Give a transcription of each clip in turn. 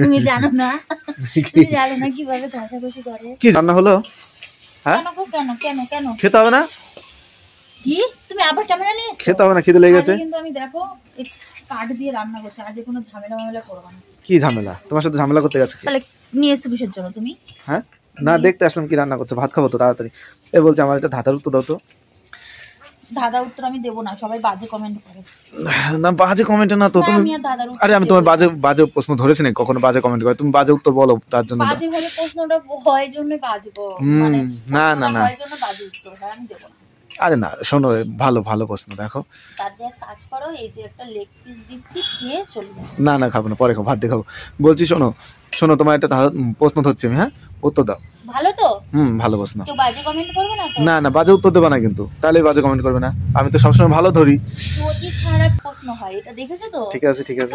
তুমি জানো না, তুমি জানো না কিভাবে ঘষাঘষি করে। কি রান্না হলো? হ্যাঁ কেন কেন কেন খেতে হবে না? কি তুমি আবার ক্যামেরা নিয়ে এসেছো? খেতে হবে না, খিদে লেগে গেছে। কিন্তু আমি দেখো কাঠ দিয়ে রান্না করছি, আজ কোনো ঝামেলা করবো না। কি ঝামেলা? তোমার সাথে ঝামেলা করতে গেছে? তাহলে নিয়ে এসে কিসের জন্য তুমি? হ্যাঁ না, দেখতে আসলাম কি রান্না করছো, ভাত খাবো তো তাড়াতাড়ি। এ বলছে আমার এটা ধাঁধার উত্তর দাও তো। ধাঁধা উত্তর আমি দেবো না, সবাই বাজে কমেন্ট করে। না বাজে কমেন্ট না তো তুমি। আরে আমি তোমার বাজে বাজে প্রশ্ন ধরেছি না কখনো বাজে কমেন্ট করে? তুমি বাজে উত্তর বলো তার জন্য। বাজে হলে প্রশ্নটা হয় জন্য বাজবো, মানে না না না, হয় জন্য বাজে উত্তর হয়, আমি দেবো না। আরে না শোনো, ভালো ভালো প্রশ্ন দেখো। তার দিয়ে কাজ করো, এই যে একটা লেগ পিস দিচ্ছি, খেয়ে চলে যাও। না না খাবো না, পরে খাবো, ভাত দিয়ে খাবো। বলছি শোনো শোনো, তোমার একটা প্রশ্ন ধরছি আমি, হ্যাঁ উত্তর দাও। ভালো তো? ভালো প্রশ্ন। কেউ বাজে কমেন্ট করবে না তো? না না বাজে উত্তর দেবে না কিন্তু, তাহলে বাজে কমেন্ট করবে না। আমি তো সবসময় ভালো ধরি। যদি খারাপ প্রশ্ন হয়, এটা দেখেছো তো? ঠিক আছে ঠিক আছে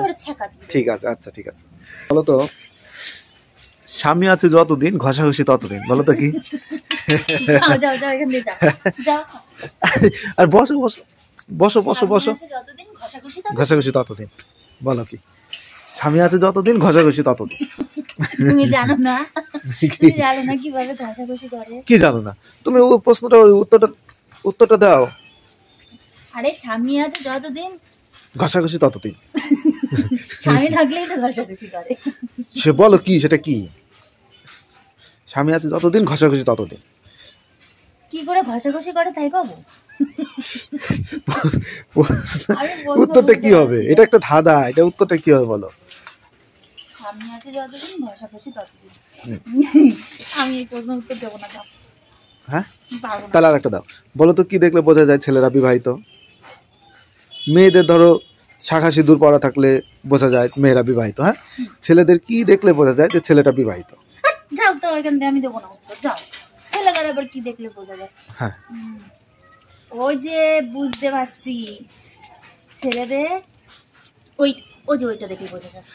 ঠিক আছে, আচ্ছা ঠিক আছে। বলো তো, স্বামী আছে যতদিন ঘষাঘষি ততদিন, বলো তো কি? যাও যাও যাও, এখান দিয়ে যাও যাও। আর বসো বসো বসো বসো বসো। যতদিন ঘষাঘষি ততদিন, বলো কি? স্বামী আছে যতদিন ঘষাঘষি ততদিন। তুমি জানো না, তুমি জানো না কিভাবে ঘষাঘষি করে? কি জানো না তুমি? ওই প্রশ্নটা উত্তরটা দাও। আরে স্বামী আছে যতদিন ঘষাঘষি ততদিন। স্বামী থাকলেই তো ঘষাঘষি করে। সে বলো কি, সেটা কি? স্বামী আছে যতদিন ঘষাঘষি ততদিন। কি করে ঘষাঘষি করে তাই কবো? উত্তরটা কি হবে? এটা একটা ধাঁধা, এটা উত্তরটা কি হবে বলো? স্বামী আছে যতদিন ঘষাঘষি ততদিন। আমি এই প্রশ্ন উত্তর দেবো না। হ্যাঁ তাহলে আর একটা দাও। বলো তো কি দেখলে বোঝা যায় ছেলেরা বিবাহিত? মেয়েদের ধরো শাখা সিঁদুর পরা থাকলে বোঝা যায় মেয়েরা বিবাহিত। হ্যাঁ, ছেলেদের কি দেখলে বোঝা যায় যে ছেলেটা বিবাহিত? যাও তো এখান থেকে, আমি দেবো না উত্তর, যাও। ছেলেদের আবার কি দেখলে বোঝা যায়? হ্যাঁ ওই যে বুঝতে পারছি, ছেলেদের ওই ওই যে ওইটা দেখলে বোঝা যায়।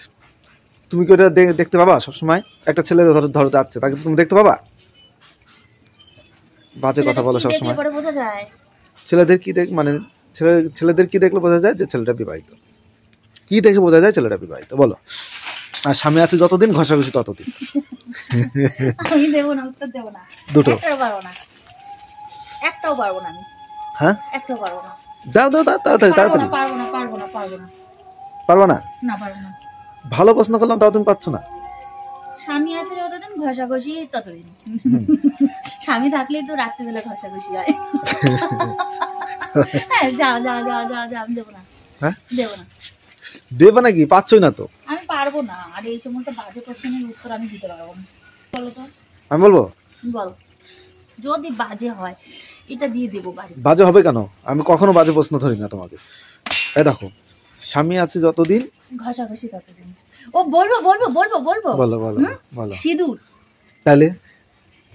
তুমি কি ওটা দেখতে পাবা সবসময়? একটা ছেলে ধরো যাচ্ছে, তাকে তুমি দেখতে পাবা? বাজে কথা বলো সবসময়। বোঝা যায় ছেলেদের কি মানে ছেলেদের কি দেখলে বোঝা যায় যে ছেলেটা বিবাহিত? কি দেখে বোঝা যায় ছেলেটা বিবাহিত বলো? আর স্বামী আছে যতদিন ঘষাঘষি ততদিন। আমি দেবো না, উত্তর দেবো না। দুটো একটাও পারবো না আমি। হ্যাঁ একটাও পারবো না। দাও দাও দাও তাড়াতাড়ি তাড়াতাড়ি। পারবো না পারবো না পারবো না পারবো না? না পারবো না। ভালো প্রশ্ন করলাম তাও তুমি পাচ্ছ না। স্বামী আছে যতদিন ঘষাঘষি ততদিন। স্বামী থাকলেই তো রাত্রিবেলা ঘষাঘষি হয়। হ্যাঁ যাও যাও যাও যাও যাও, আমি দেবো না। হ্যাঁ দেবো না। দেবে নাকি? পাচ্ছই না তো। আমি পারবো না, আর এই সমস্ত বাজে প্রশ্নের উত্তর আমি দিতে পারবো না। বলো তো। আমি বলবো? বলো। যদি বাজে হয় এটা দিয়ে দেবো। বাজে হবে কেন? আমি কখনো বাজে প্রশ্ন ধরি না তোমাকে। এই দেখো, স্বামী আছে যতদিন ঘষাঘষি ততদিন। ও বলবো বলবো বলবো বলবো বলো বলো বলো। সিঁদুর। তাহলে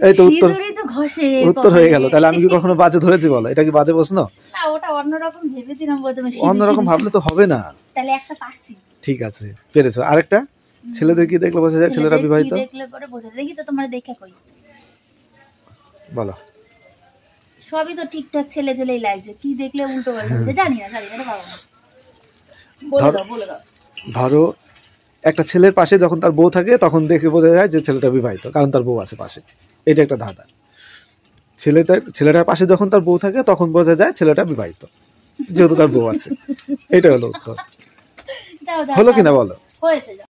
এই তো উত্তর, সিঁদুরই তো ঘষে। উত্তর হয়ে গেল। তাহলে আমি কি কখনো বাজে ধরেছি বলো? এটা কি বাজে প্রশ্ন? না, ওটা অন্যরকম ভেবেছিলাম প্রথমে। অন্যরকম ভাবলে তো হবে না। তাহলে একটা পাসি। ঠিক আছে পেরেছো। আরেকটা, ছেলেদের কি দেখলে বোঝা যায় ছেলেরা বিবাহিত? দেখলে পরে বোঝা যায়। দেখি তো তোমার দেখা কই। বলো। সবই তো ঠিকঠাক ছেলে ছেলেই লাগছে, কি দেখলে উল্টো পাল্টা জানি না এটা পাবো না। বলে দাও। ধরো একটা ছেলের পাশে যখন তার বউ থাকে তখন দেখে বোঝা যায় যে ছেলেটা বিবাহিত, কারণ তার বউ আছে পাশে। এটা একটা ধাঁধা। ছেলেটার পাশে যখন তার বউ থাকে তখন বোঝা যায় ছেলেটা বিবাহিত, যেহেতু তার বউ আছে। এটা হলো উত্তর। হলো কিনা বলো? হয়েছে।